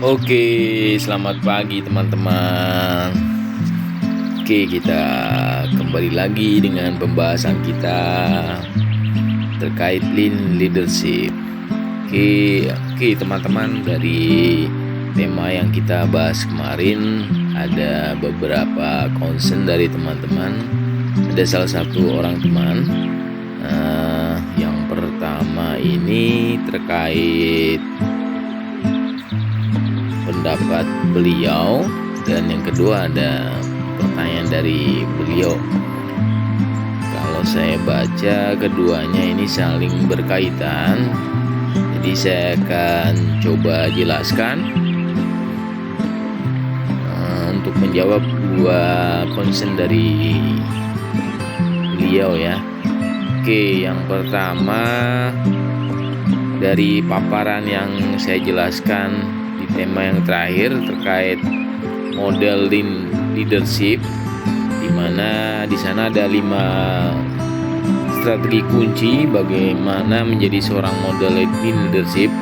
Oke, selamat pagi teman-teman. Oke, kita kembali lagi dengan pembahasan kita terkait Lean Leadership. Oke teman-teman, dari tema yang kita bahas kemarin ada beberapa concern dari teman-teman. Ada salah satu orang teman yang pertama ini terkait pendapat beliau, dan yang kedua ada pertanyaan dari beliau. Kalau saya baca keduanya ini saling berkaitan, jadi saya akan coba jelaskan untuk menjawab dua concern dari beliau ya. Oke, yang pertama dari paparan yang saya jelaskan di tema yang terakhir terkait model Lean Leadership, di mana di sana ada 5 strategi kunci bagaimana menjadi seorang model Lean Leadership.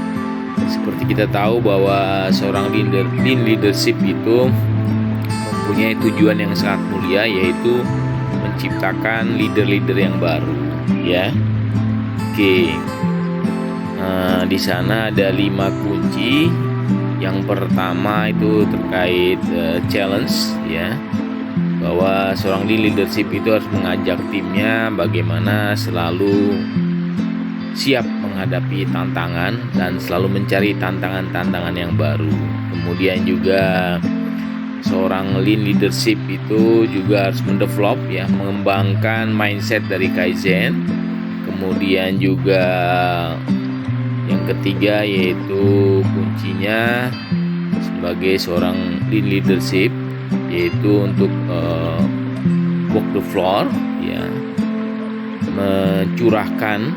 Seperti kita tahu bahwa seorang Lean Leadership itu mempunyai tujuan yang sangat mulia, yaitu menciptakan leader-leader yang baru ya. Oke, di sana ada 5 kunci. Yang pertama itu terkait challenge ya, bahwa seorang leadership itu harus mengajak timnya bagaimana selalu siap menghadapi tantangan dan selalu mencari tantangan-tantangan yang baru. Kemudian juga seorang lean leadership itu juga harus mendevelop ya, mengembangkan mindset dari Kaizen. Kemudian juga yang ketiga yaitu kuncinya sebagai seorang lean leadership, yaitu untuk walk the floor ya, mencurahkan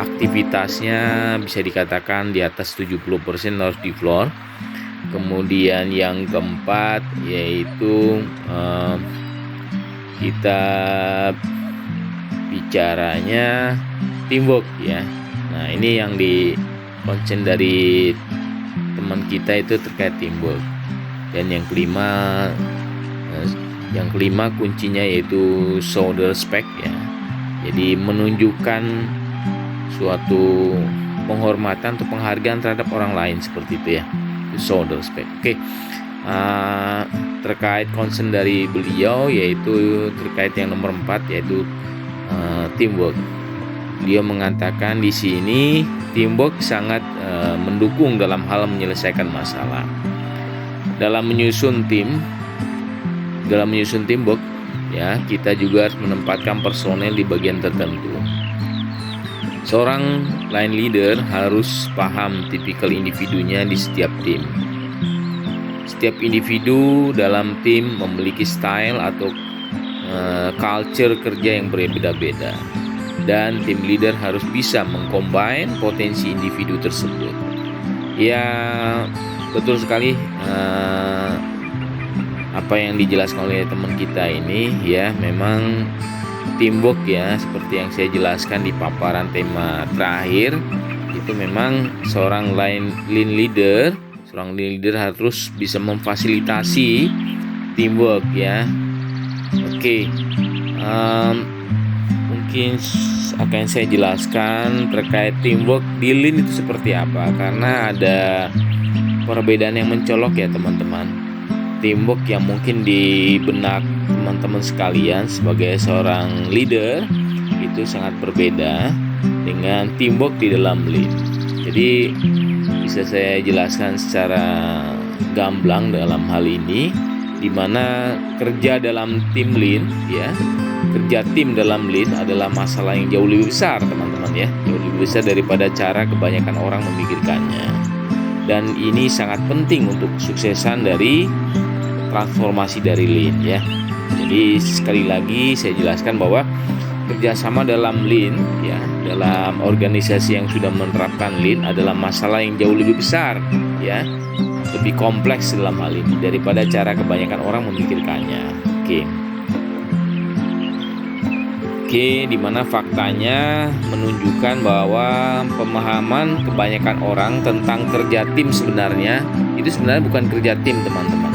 aktivitasnya bisa dikatakan di atas 70% harus di floor. Kemudian yang keempat yaitu kita bicaranya teamwork ya. Nah, ini yang di concern dari teman kita itu terkait teamwork. Dan yang kelima kuncinya yaitu show the respect ya. Jadi menunjukkan suatu penghormatan atau penghargaan terhadap orang lain, seperti itu ya. Show the respect. Oke. Terkait concern dari beliau yaitu terkait yang nomor 4 yaitu teamwork. Dia mengatakan di sini teamwork sangat mendukung dalam hal menyelesaikan masalah. Dalam menyusun teamwork ya, kita juga harus menempatkan personel di bagian tertentu. Seorang line leader harus paham tipikal individunya di setiap tim. Setiap individu dalam tim memiliki style atau culture kerja yang berbeda-beda. Dan tim leader harus bisa mengcombine potensi individu tersebut. Ya, betul sekali apa yang dijelaskan oleh teman kita ini ya. Memang teamwork ya, seperti yang saya jelaskan di paparan tema terakhir, itu memang seorang lean leader harus bisa memfasilitasi teamwork ya. Oke, mungkin akan saya jelaskan terkait teamwork di Lean itu seperti apa, karena ada perbedaan yang mencolok ya teman-teman. Teamwork yang mungkin di benak teman-teman sekalian sebagai seorang leader itu sangat berbeda dengan teamwork di dalam Lean. Jadi bisa saya jelaskan secara gamblang dalam hal ini, di mana kerja dalam tim Lean ya, kerja tim dalam Lean adalah masalah yang jauh lebih besar teman-teman ya, jauh lebih besar daripada cara kebanyakan orang memikirkannya. Dan ini sangat penting untuk kesuksesan dari transformasi dari Lean ya. Jadi sekali lagi saya jelaskan bahwa kerjasama dalam Lean ya, dalam organisasi yang sudah menerapkan Lean adalah masalah yang jauh lebih besar ya, lebih kompleks dalam hal ini daripada cara kebanyakan orang memikirkannya. Oke, Oke, di mana faktanya menunjukkan bahwa pemahaman kebanyakan orang tentang kerja tim sebenarnya itu sebenarnya bukan kerja tim, teman-teman.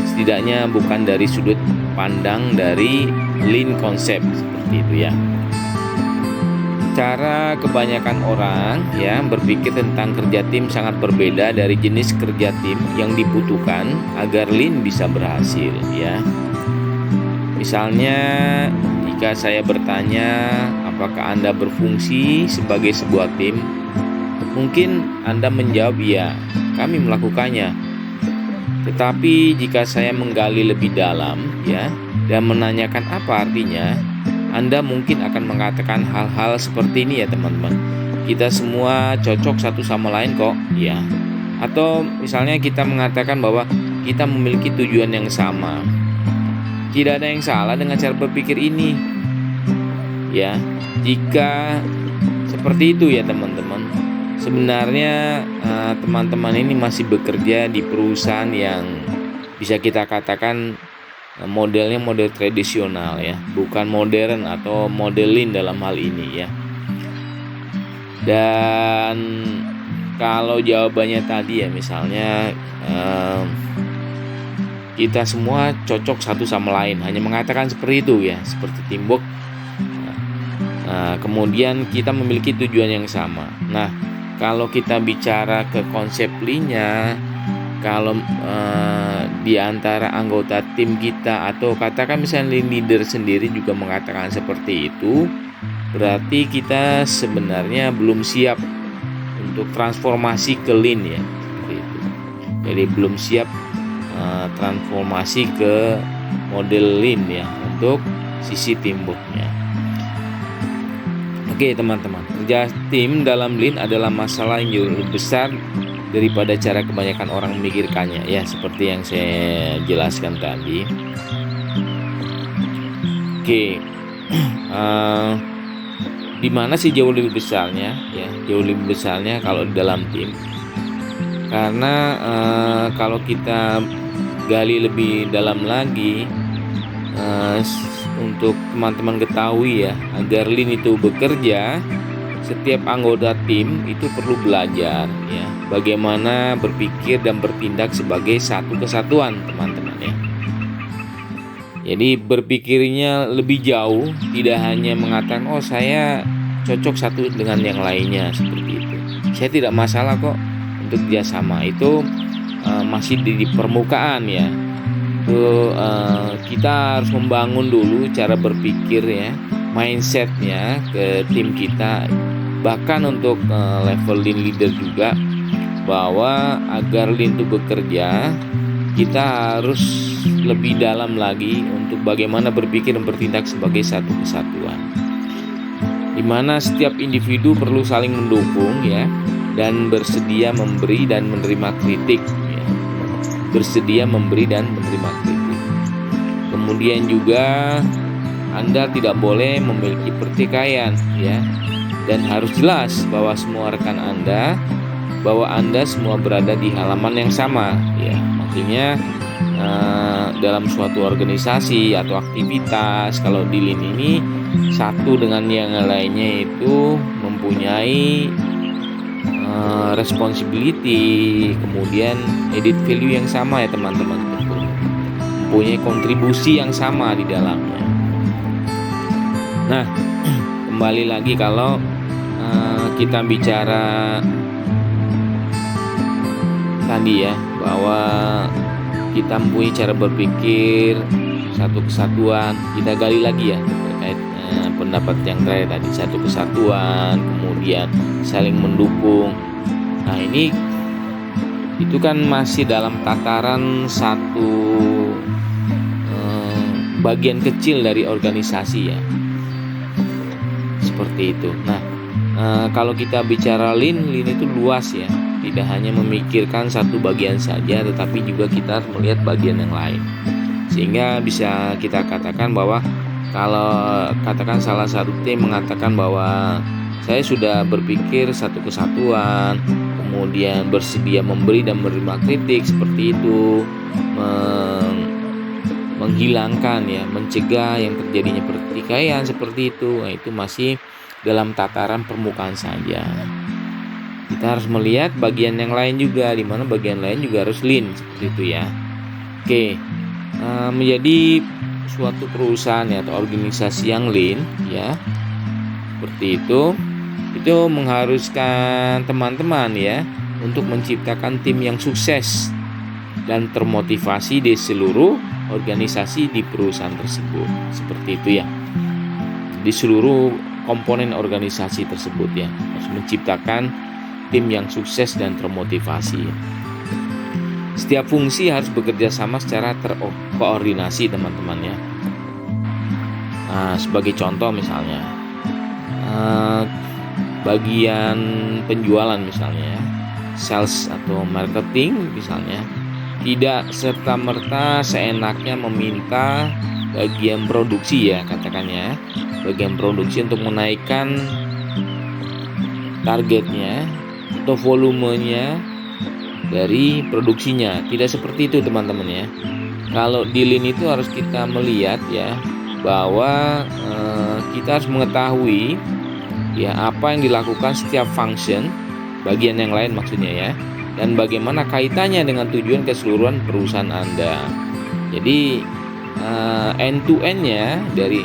Setidaknya bukan dari sudut pandang dari lean concept seperti itu ya. Cara kebanyakan orang ya berpikir tentang kerja tim sangat berbeda dari jenis kerja tim yang dibutuhkan agar lean bisa berhasil ya. Misalnya, jika saya bertanya, apakah Anda berfungsi sebagai sebuah tim? Mungkin Anda menjawab ya, kami melakukannya. Tetapi jika saya menggali lebih dalam ya dan menanyakan apa artinya, Anda mungkin akan mengatakan hal-hal seperti ini ya teman-teman. Kita semua cocok satu sama lain kok ya. Atau misalnya kita mengatakan bahwa kita memiliki tujuan yang sama. Tidak ada yang salah dengan cara berpikir ini. Ya, jika seperti itu ya teman-teman. Sebenarnya teman-teman ini masih bekerja di perusahaan yang bisa kita katakan modelnya model tradisional ya, bukan modern atau model lean dalam hal ini ya. Dan kalau jawabannya tadi ya misalnya kita semua cocok satu sama lain, hanya mengatakan seperti itu ya, seperti teamwork. Nah, kemudian kita memiliki tujuan yang sama. Nah, kalau kita bicara ke konsep lean-nya, kalau di antara anggota tim kita atau katakan misalnya leader sendiri juga mengatakan seperti itu, berarti kita sebenarnya belum siap untuk transformasi ke lean ya, seperti itu. Jadi belum siap transformasi ke model lean ya untuk sisi teamworknya. Oke teman-teman, kerja tim dalam lean adalah masalah yang jauh lebih besar daripada cara kebanyakan orang memikirkannya ya, seperti yang saya jelaskan tadi. Oke, di mana sih jauh lebih besarnya ya? Jauh lebih besarnya kalau di dalam tim. Karena kalau kita gali lebih dalam lagi untuk teman-teman ketahui ya, agar lean itu bekerja, setiap anggota tim itu perlu belajar ya bagaimana berpikir dan bertindak sebagai satu kesatuan teman-teman ya. Jadi berpikirnya lebih jauh, tidak hanya mengatakan oh saya cocok satu dengan yang lainnya seperti itu. Saya tidak masalah kok untuk kerjasama, itu masih di permukaan ya. Itu kita harus membangun dulu cara berpikir ya, mindsetnya ke tim kita. Bahkan untuk level lean leader juga, bahwa agar lean itu bekerja, kita harus lebih dalam lagi untuk bagaimana berpikir dan bertindak sebagai satu kesatuan, di mana setiap individu perlu saling mendukung ya, dan bersedia memberi dan menerima kritik ya. Bersedia memberi dan menerima kritik. Kemudian juga Anda tidak boleh memiliki pertikaian ya, dan harus jelas bahwa semua rekan Anda, bahwa Anda semua berada di halaman yang sama ya. Maksudnya dalam suatu organisasi atau aktivitas, kalau di lean ini satu dengan yang lainnya itu mempunyai responsibility, kemudian added value yang sama ya teman-teman, mempunyai kontribusi yang sama di dalamnya. Nah, kembali lagi kalau kita bicara tadi ya, bahwa kita mempunyai cara berpikir satu kesatuan, kita gali lagi ya terkait pendapat yang terakhir tadi, satu kesatuan, kemudian saling mendukung. Nah ini itu kan masih dalam tataran satu bagian kecil dari organisasi ya, seperti itu. Nah kalau kita bicara lean itu luas ya, tidak hanya memikirkan satu bagian saja, tetapi juga kita harus melihat bagian yang lain, sehingga bisa kita katakan bahwa kalau katakan salah satu tim mengatakan bahwa saya sudah berpikir satu kesatuan, kemudian bersedia memberi dan menerima kritik seperti itu, menghilangkan ya, mencegah yang terjadinya pertikaian seperti itu. Nah, itu masih dalam tataran permukaan saja. Kita harus melihat bagian yang lain juga, di mana bagian lain juga harus lean seperti itu ya. Oke, menjadi suatu perusahaan ya, atau organisasi yang lean ya, seperti itu mengharuskan teman-teman ya untuk menciptakan tim yang sukses dan termotivasi di seluruh organisasi di perusahaan tersebut. Seperti itu ya, di seluruh komponen organisasi tersebut ya, harus menciptakan tim yang sukses dan termotivasi. Setiap fungsi harus bekerja sama secara terkoordinasi teman-teman ya. Nah, sebagai contoh misalnya bagian penjualan misalnya ya, sales atau marketing misalnya, tidak serta-merta seenaknya meminta bagian produksi ya, katakannya bagian produksi untuk menaikkan targetnya atau volumenya dari produksinya. Tidak seperti itu teman-teman ya. Kalau di lean itu harus kita melihat ya, bahwa kita harus mengetahui ya apa yang dilakukan setiap function, bagian yang lain maksudnya ya, dan bagaimana kaitannya dengan tujuan keseluruhan perusahaan Anda. Jadi end to end-nya dari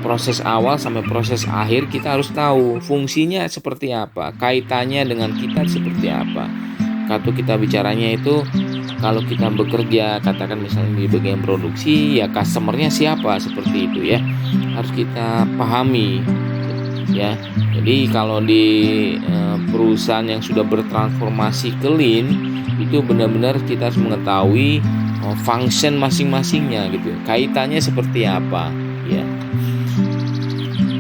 proses awal sampai proses akhir kita harus tahu fungsinya seperti apa, kaitannya dengan kita seperti apa. Kalau kita bicaranya itu, kalau kita bekerja katakan misalnya di bagian produksi ya, customernya siapa, seperti itu ya, harus kita pahami ya. Jadi kalau di perusahaan yang sudah bertransformasi ke lean, itu benar-benar kita harus mengetahui function masing-masingnya gitu, kaitannya seperti apa ya.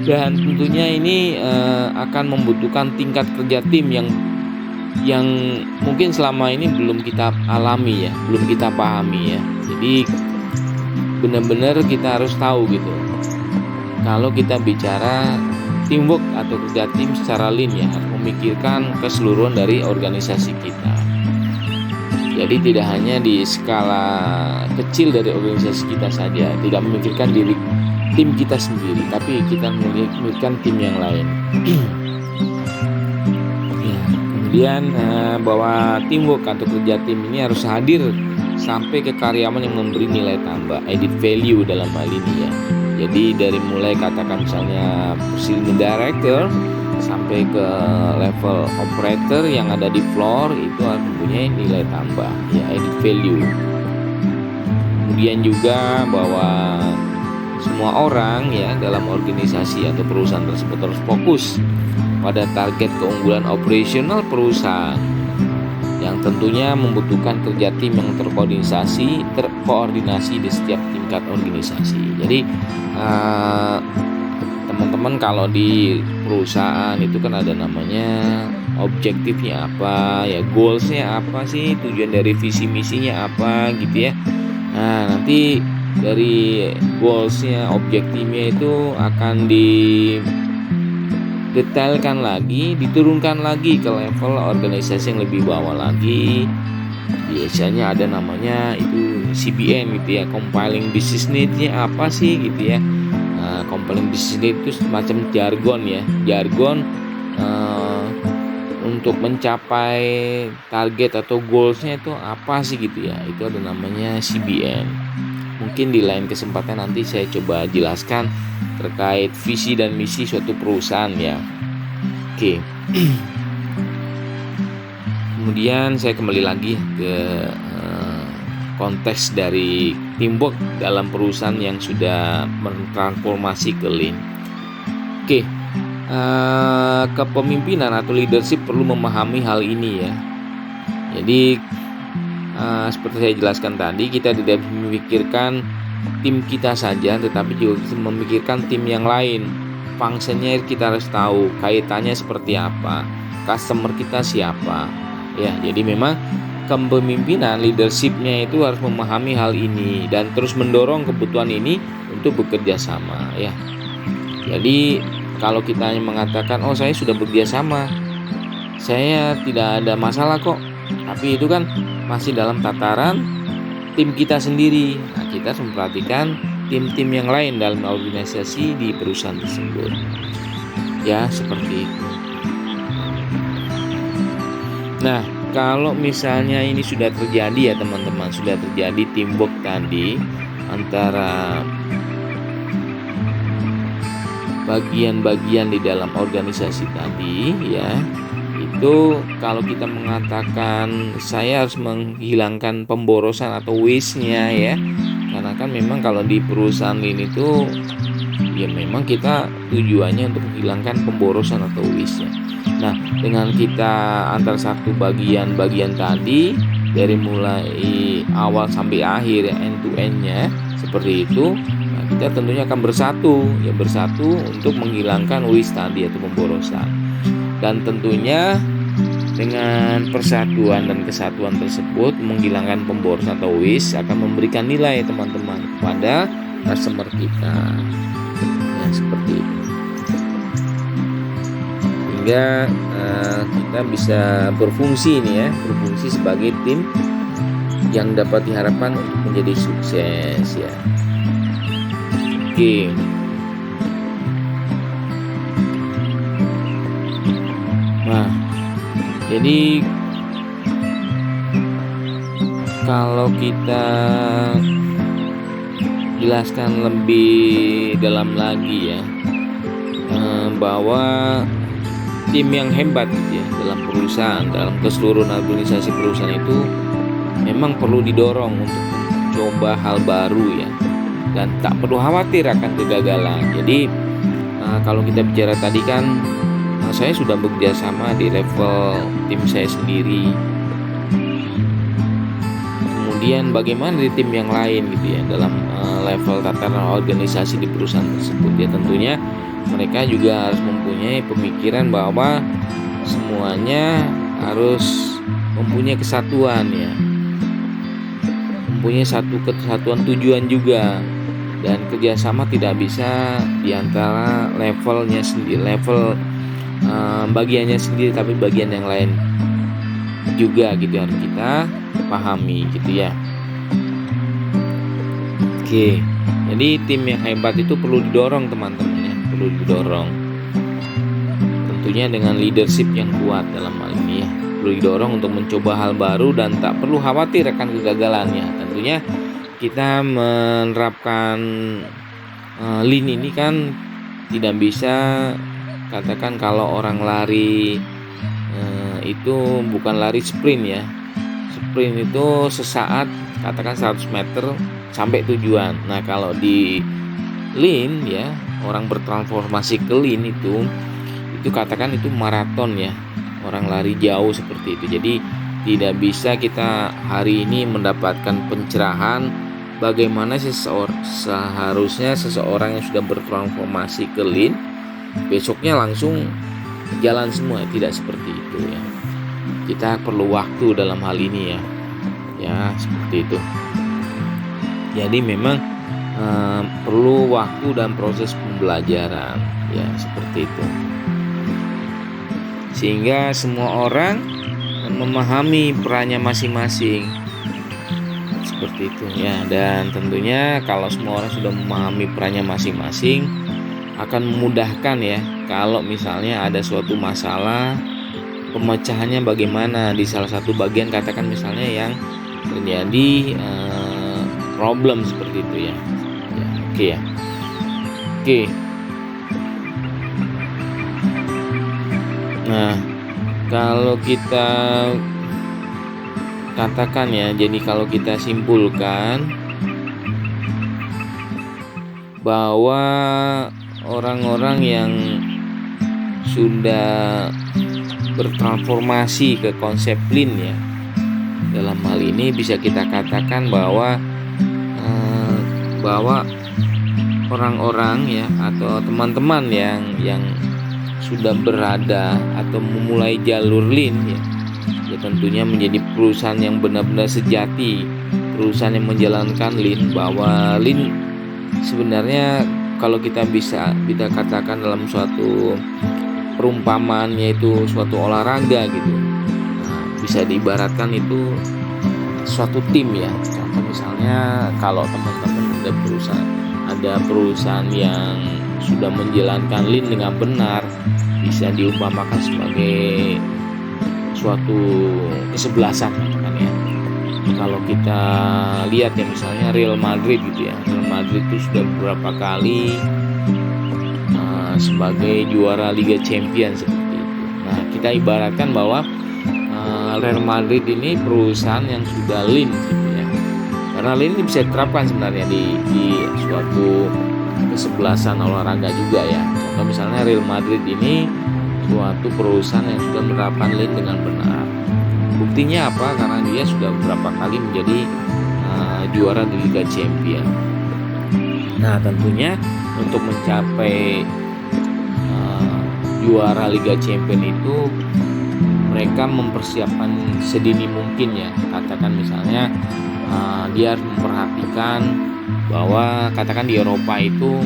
Dan tentunya ini akan membutuhkan tingkat kerja tim yang mungkin selama ini belum kita alami ya, belum kita pahami ya. Jadi benar-benar kita harus tahu gitu, kalau kita bicara teamwork atau kerja tim secara lean ya, harus memikirkan keseluruhan dari organisasi kita. Jadi tidak hanya di skala kecil dari organisasi kita saja, tidak memikirkan diri tim kita sendiri, tapi kita memikirkan tim yang lain. Ya, kemudian bahwa teamwork atau kerja tim ini harus hadir sampai ke karyawan yang memberi nilai tambah, added value dalam hal ini ya. Jadi dari mulai katakan misalnya position director sampai ke level operator yang ada di floor, itu harus mempunyai nilai tambah ya, added value. Kemudian juga bahwa semua orang ya dalam organisasi atau perusahaan tersebut harus fokus pada target keunggulan operasional perusahaan, yang tentunya membutuhkan kerja tim yang terkoordinasi di setiap tingkat organisasi. Jadi teman-teman, kalau di perusahaan itu kan ada namanya objektifnya apa ya, goalsnya apa sih, tujuan dari visi misinya apa gitu ya. Nah, nanti dari goalsnya, objektifnya itu akan didetailkan lagi, diturunkan lagi ke level organisasi yang lebih bawah lagi. Biasanya ada namanya itu CBN gitu ya, compiling business need-nya apa sih gitu ya. Nah, compiling business need itu semacam jargon ya, jargon untuk mencapai target atau goalsnya itu apa sih gitu ya, itu ada namanya CBN. Mungkin di lain kesempatan nanti saya coba jelaskan terkait visi dan misi suatu perusahaan ya. Oke. Kemudian saya kembali lagi ke konteks dari teamwork dalam perusahaan yang sudah mentransformasi ke lean. Oke. Kepemimpinan atau leadership perlu memahami hal ini ya. Jadi seperti saya jelaskan tadi, kita tidak memikirkan tim kita saja, tetapi juga memikirkan tim yang lain. Fungsinya kita harus tahu, kaitannya seperti apa, customer kita siapa ya. Jadi memang kepemimpinan, leadershipnya itu harus memahami hal ini dan terus mendorong kebutuhan ini untuk bekerja sama ya. Jadi kalau kita hanya mengatakan, oh saya sudah bekerja sama, saya tidak ada masalah kok, tapi itu kan masih dalam tataran tim kita sendiri. Nah, kita harus memperhatikan tim-tim yang lain dalam organisasi di perusahaan tersebut. Ya, seperti itu. Nah, kalau misalnya ini sudah terjadi ya teman-teman, sudah terjadi teamwork tadi antara bagian-bagian di dalam organisasi tadi ya, itu kalau kita mengatakan saya harus menghilangkan pemborosan atau waste-nya ya, karena kan memang kalau di perusahaan ini tuh ya memang kita tujuannya untuk menghilangkan pemborosan atau waste-nya. Nah, dengan kita antar satu bagian-bagian tadi dari mulai awal sampai akhir ya, end to end-nya seperti itu, nah, kita tentunya akan bersatu untuk menghilangkan waste tadi atau pemborosan. Dan tentunya dengan persatuan dan kesatuan tersebut menghilangkan pemborosan atau waste akan memberikan nilai teman-teman kepada customer kita. Ya, seperti itu. Sehingga kita bisa berfungsi sebagai tim yang dapat diharapkan untuk menjadi sukses ya. Oke. Nah, jadi kalau kita jelaskan lebih dalam lagi ya, bahwa tim yang hebat ya dalam perusahaan, dalam keseluruhan organisasi perusahaan itu memang perlu didorong untuk coba hal baru ya, dan tak perlu khawatir akan kegagalan. Jadi kalau kita bicara tadi kan, saya sudah bekerja sama di level tim saya sendiri. Kemudian bagaimana di tim yang lain gitu ya, dalam level tatanan organisasi di perusahaan tersebut ya, tentunya mereka juga harus mempunyai pemikiran bahwa semuanya harus mempunyai kesatuan ya, mempunyai satu kesatuan tujuan juga, dan kerjasama tidak bisa di antara levelnya sendiri, level bagiannya sendiri, tapi bagian yang lain juga gitu harus kita pahami gitu ya. Oke, jadi tim yang hebat itu perlu didorong teman-teman ya, perlu didorong tentunya dengan leadership yang kuat dalam hal ini ya, perlu didorong untuk mencoba hal baru dan tak perlu khawatir akan kegagalannya. Tentunya kita menerapkan lean ini kan tidak bisa katakan kalau orang lari itu bukan lari sprint ya. Sprint itu sesaat, katakan 100 meter sampai tujuan. Nah, kalau di lean ya, orang bertransformasi ke lean itu katakan itu maraton ya, orang lari jauh seperti itu. Jadi tidak bisa kita hari ini mendapatkan pencerahan bagaimana seharusnya seseorang yang sudah bertransformasi ke lean besoknya langsung jalan semua, tidak seperti itu ya. Kita perlu waktu dalam hal ini ya seperti itu. Jadi memang perlu waktu dan proses pembelajaran ya, seperti itu, sehingga semua orang memahami perannya masing-masing seperti itu ya. Dan tentunya kalau semua orang sudah memahami perannya masing-masing akan memudahkan ya, kalau misalnya ada suatu masalah pemecahannya bagaimana di salah satu bagian, katakan misalnya yang terjadi problem seperti itu ya. Oke ya. Oke. Nah, kalau kita katakan ya, jadi kalau kita simpulkan bahwa orang-orang yang sudah bertransformasi ke konsep lean ya, dalam hal ini bisa kita katakan bahwa orang-orang ya atau teman-teman yang sudah berada atau memulai jalur lean ya, tentunya menjadi perusahaan yang benar-benar sejati, perusahaan yang menjalankan lean. Bahwa lean sebenarnya kalau kita katakan dalam suatu perumpamaan, yaitu suatu olahraga gitu. Nah, bisa diibaratkan itu suatu tim ya. Contoh misalnya kalau teman-teman ada perusahaan yang sudah menjalankan Lean dengan benar, bisa diumpamakan sebagai suatu kesebelasan kan ya. Kalau kita lihat ya misalnya Real Madrid gitu ya, Real Madrid itu sudah beberapa kali sebagai juara Liga Champions seperti itu. Nah, kita ibaratkan bahwa Real Madrid ini perusahaan yang sudah Lean gitu ya. Karena Lean ini bisa diterapkan sebenarnya di suatu kesebelasan olahraga juga ya. Contoh misalnya Real Madrid ini suatu perusahaan yang sudah menerapkan Lean dengan benar. Buktinya apa? Karena dia sudah beberapa kali menjadi juara di Liga Champions. Nah, tentunya untuk mencapai juara Liga Champions itu mereka mempersiapkan sedini mungkin ya. Katakan misalnya dia harus memperhatikan bahwa katakan di Eropa itu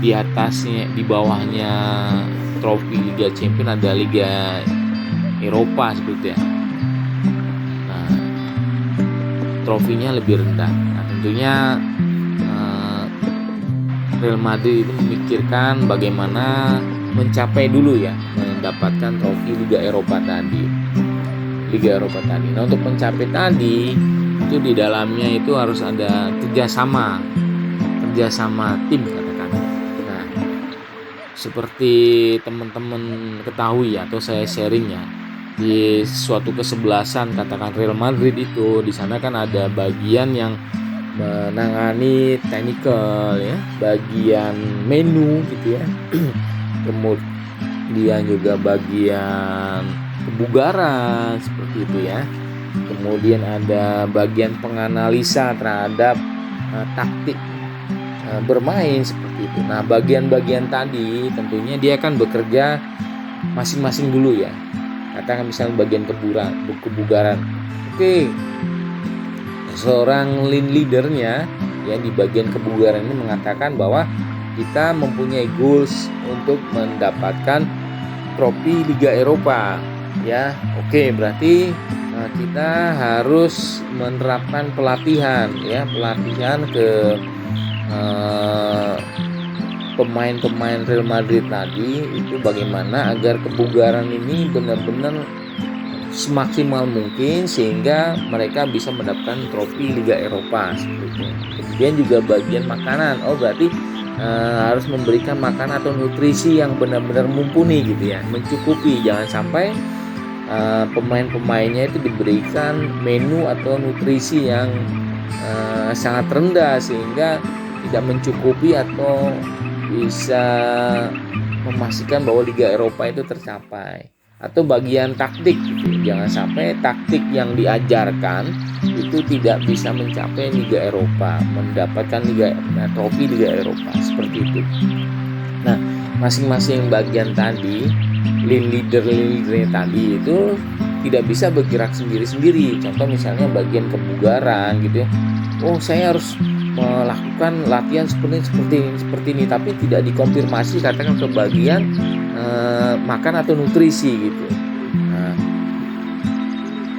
di atasnya, di bawahnya trofi Liga Champions ada Liga Eropa seperti ya. Nah, trofinya lebih rendah. Nah, tentunya Real Madrid itu memikirkan bagaimana mencapai dulu ya, mendapatkan trofi Liga Eropa tadi. Nah, untuk mencapai tadi itu di dalamnya itu harus ada kerjasama tim katakan. Nah, seperti teman-teman ketahui ya, atau saya sharing ya, di suatu kesebelasan katakan Real Madrid itu di sana kan ada bagian yang menangani technical ya, bagian menu gitu ya. Kemudian juga bagian kebugaran seperti itu ya. Kemudian ada bagian penganalisa terhadap taktik bermain seperti itu. Nah, bagian-bagian tadi tentunya dia akan bekerja masing-masing dulu ya. Katakan misalnya bagian kebugaran. Oke. Seorang lean leadernya ya di bagian kebugaran ini mengatakan bahwa kita mempunyai goals untuk mendapatkan trofi Liga Eropa ya. Oke, berarti kita harus menerapkan pelatihan ke pemain-pemain Real Madrid tadi itu bagaimana agar kebugaran ini benar-benar semaksimal mungkin sehingga mereka bisa mendapatkan trofi Liga Eropa seperti itu. Kemudian juga bagian makanan. Oh, berarti harus memberikan makanan atau nutrisi yang benar-benar mumpuni gitu ya, mencukupi. Jangan sampai pemain-pemainnya itu diberikan menu atau nutrisi yang sangat rendah sehingga tidak mencukupi atau bisa memastikan bahwa Liga Eropa itu tercapai. Atau bagian taktik gitu. Jangan sampai taktik yang diajarkan itu tidak bisa mencapai Liga Eropa, mendapatkan trofi Liga Eropa seperti itu. Nah, masing-masing bagian tadi, leader tadi itu tidak bisa bergerak sendiri-sendiri. Contoh misalnya bagian kebugaran gitu ya. Oh, saya harus melakukan latihan seperti ini, tapi tidak dikonfirmasi katakan ke bagian makan atau nutrisi gitu. Nah,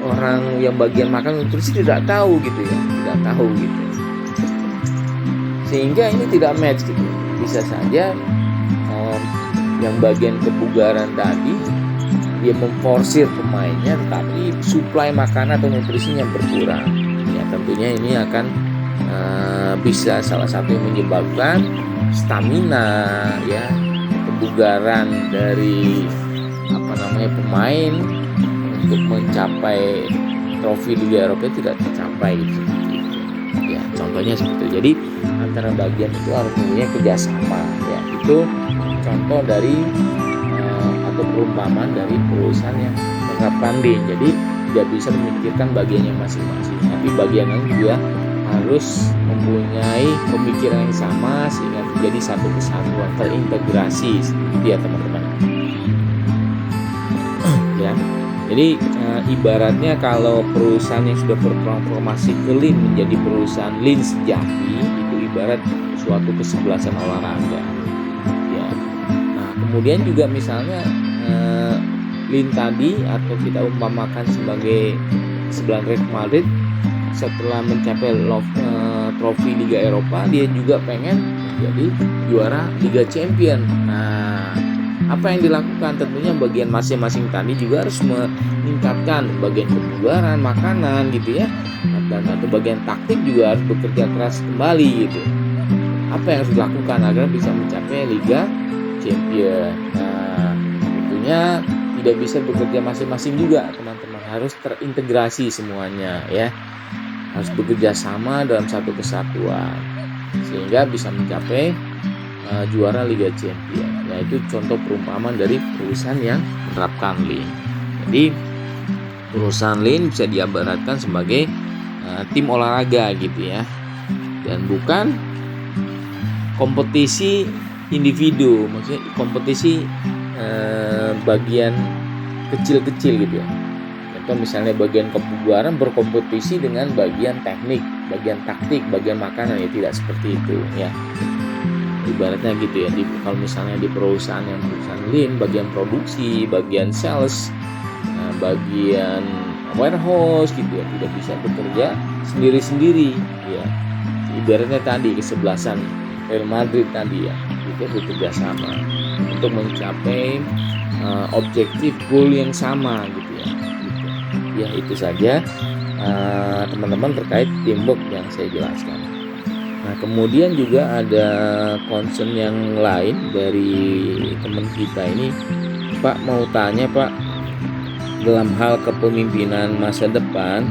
orang yang bagian makan nutrisi tidak tahu gitu. Sehingga ini tidak match gitu. Bisa saja yang bagian kebugaran tadi dia memforsir pemainnya, tetapi suplai makanan atau nutrisinya berkurang. Ya, tentunya ini akan bisa salah satu yang menyebabkan stamina ya, kebugaran dari pemain untuk mencapai trofi Liga Eropa tidak tercapai gitu. Ya, contohnya seperti itu. Jadi antara bagian itu harus mempunyai kerjasama ya. Itu contoh dari atau perumpamaan dari perusahaan yang menerapkan Lean. Jadi tidak bisa memikirkan bagiannya masing-masing, tapi bagian yang juga harus mempunyai pemikiran yang sama sehingga menjadi satu kesatuan terintegrasi ya teman-teman. Ya, jadi ibaratnya kalau perusahaan yang sudah bertransformasi ke Lean menjadi perusahaan Lean sejati itu ibarat suatu kesebelasan olahraga. Ya, nah kemudian juga misalnya Lean tadi atau kita umpamakan sebagai kesebelasan Real Madrid setelah mencapai trofi Liga Eropa, dia juga pengen menjadi juara Liga Champion. Nah, apa yang dilakukan? Tentunya bagian masing-masing tadi juga harus meningkatkan bagian kebugaran, makanan gitu ya, dan atau bagian taktik juga harus bekerja keras kembali gitu. Apa yang harus dilakukan agar bisa mencapai Liga Champion? Nah, tentunya tidak bisa bekerja masing-masing juga, teman-teman, harus terintegrasi semuanya ya, harus bekerja sama dalam satu kesatuan sehingga bisa mencapai juara Liga Champion. Yaitu contoh perumpamaan dari perusahaan yang menerapkan Lean. Jadi perusahaan Lean bisa diibaratkan sebagai tim olahraga gitu ya, dan bukan kompetisi individu, maksudnya kompetisi bagian kecil-kecil gitu ya. Atau misalnya bagian kebugaran berkompetisi dengan bagian teknik, bagian taktik, bagian makanan, ya tidak seperti itu ya. Ibaratnya gitu ya, kalau misalnya di perusahaan yang perusahaan Lean, bagian produksi, bagian sales, bagian warehouse gitu ya, tidak bisa bekerja sendiri-sendiri ya. Ibaratnya tadi kesebelasan Real Madrid tadi ya, itu bekerja sama untuk mencapai objektif goal yang sama gitu ya. Ya itu saja teman-teman terkait teamwork yang saya jelaskan. Nah, kemudian juga ada concern yang lain dari teman kita ini, Pak, mau tanya Pak, dalam hal kepemimpinan masa depan,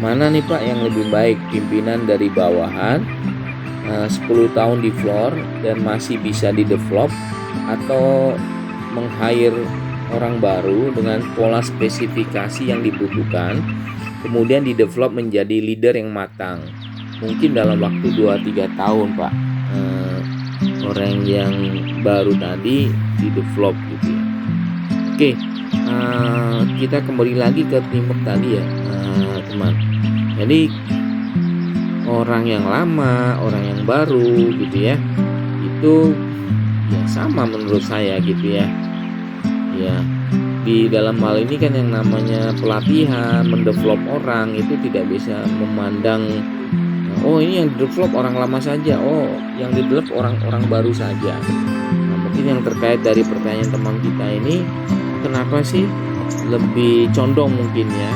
mana nih Pak yang lebih baik, pimpinan dari bawahan 10 tahun di floor dan masih bisa di develop, atau meng-hire orang baru dengan pola spesifikasi yang dibutuhkan, kemudian di develop menjadi leader yang matang, mungkin dalam waktu 2-3 tahun Pak. Orang yang baru tadi di develop gitu ya. Oke, kita kembali lagi ke teamwork tadi ya, teman. Jadi orang yang lama, orang yang baru gitu ya, itu ya sama menurut saya gitu ya. Ya, di dalam hal ini kan yang namanya pelatihan, mendevelop orang itu tidak bisa memandang oh ini yang develop orang lama saja, oh yang develop orang-orang baru saja. Nah, mungkin yang terkait dari pertanyaan teman kita ini, kenapa sih lebih condong mungkin ya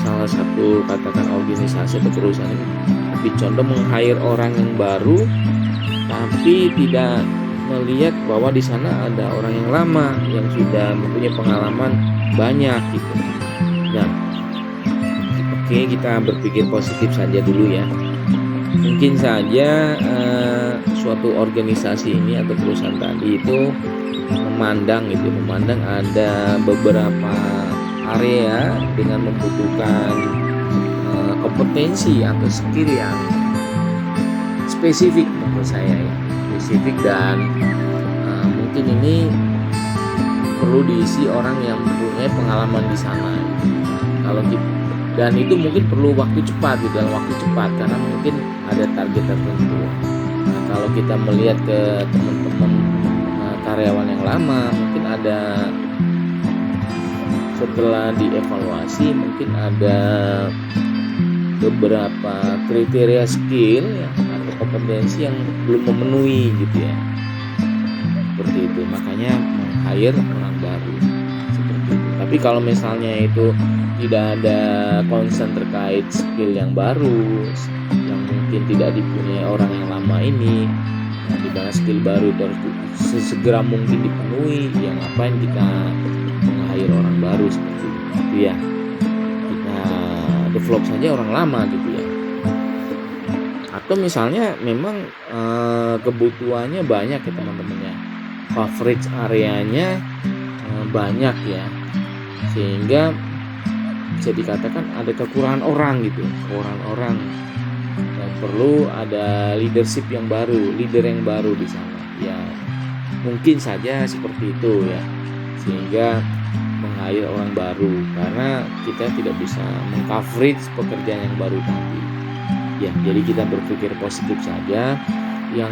salah satu katakan organisasi atau perusahaan ini lebih condong meng-hire orang yang baru tapi tidak melihat bahwa di sana ada orang yang lama yang sudah mempunyai pengalaman banyak gitu. Nah, oke, kita berpikir positif saja dulu ya. Mungkin saja suatu organisasi ini atau perusahaan tadi itu memandang ada beberapa area dengan membutuhkan kompetensi atau skill yang spesifik menurut saya ya, spesifik, dan mungkin ini perlu diisi orang yang mempunyai pengalaman di sana. Kalau kita, dan itu mungkin perlu waktu cepat gitu, dalam waktu cepat karena mungkin ada target tertentu. Nah, kalau kita melihat ke teman-teman karyawan yang lama, mungkin ada setelah dievaluasi mungkin ada beberapa kriteria skill ya, atau kompetensi yang belum memenuhi gitu ya, seperti itu, makanya meng-hire orang baru seperti itu. Tapi kalau misalnya itu tidak ada concern terkait skill yang baru yang mungkin tidak dipunyai orang yang lama ini, nah, di mana skill baru itu harus sesegera mungkin dipenuhi, ya ngapain kita meng-hire orang baru seperti itu ya, kita develop saja orang lama gitu ya. Atau misalnya memang kebutuhannya banyak ya teman-teman ya, coverage areanya banyak ya, sehingga bisa dikatakan ada kekurangan orang gitu, kekurangan orang, dan perlu ada leadership yang baru, leader yang baru di sana ya, mungkin saja seperti itu ya, sehingga meng-hire orang baru karena kita tidak bisa meng-coverage pekerjaan yang baru tadi ya. Jadi kita berpikir positif saja. Yang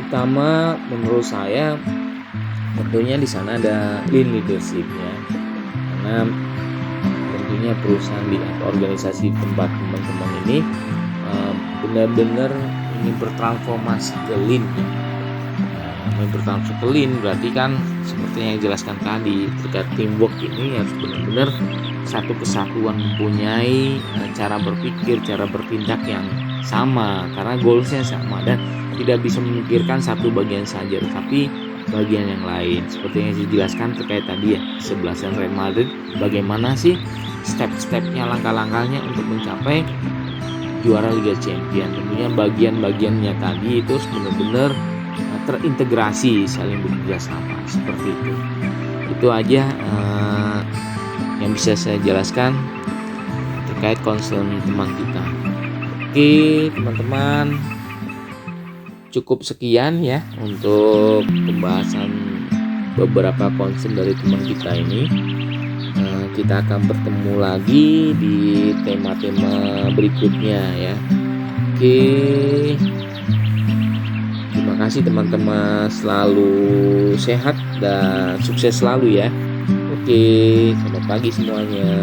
utama menurut saya tentunya di sana ada lean leadership ya, karena tentunya perusahaan atau organisasi tempat teman-teman ini benar-benar ingin bertransformasi ke lean. Bertransformasi ke lean berarti kan seperti yang dijelaskan tadi, terkait teamwork ini harus benar-benar satu kesatuan, mempunyai cara berpikir, cara bertindak yang sama karena goalsnya sama dan tidak bisa memikirkan satu bagian saja tapi bagian yang lain. Seperti yang dijelaskan terkait tadi ya, 11 Real Madrid, bagaimana sih step-stepnya, langkah-langkahnya untuk mencapai juara Liga Champions. Tentunya bagian-bagiannya tadi itu benar-benar terintegrasi, saling bekerja sama seperti itu. Itu aja yang bisa saya jelaskan terkait concern teman kita. Oke teman-teman, cukup sekian ya untuk pembahasan beberapa concern dari teman kita ini. Kita akan bertemu lagi di tema-tema berikutnya ya. Oke, terima kasih teman-teman, selalu sehat dan sukses selalu ya. Oke, selamat pagi semuanya.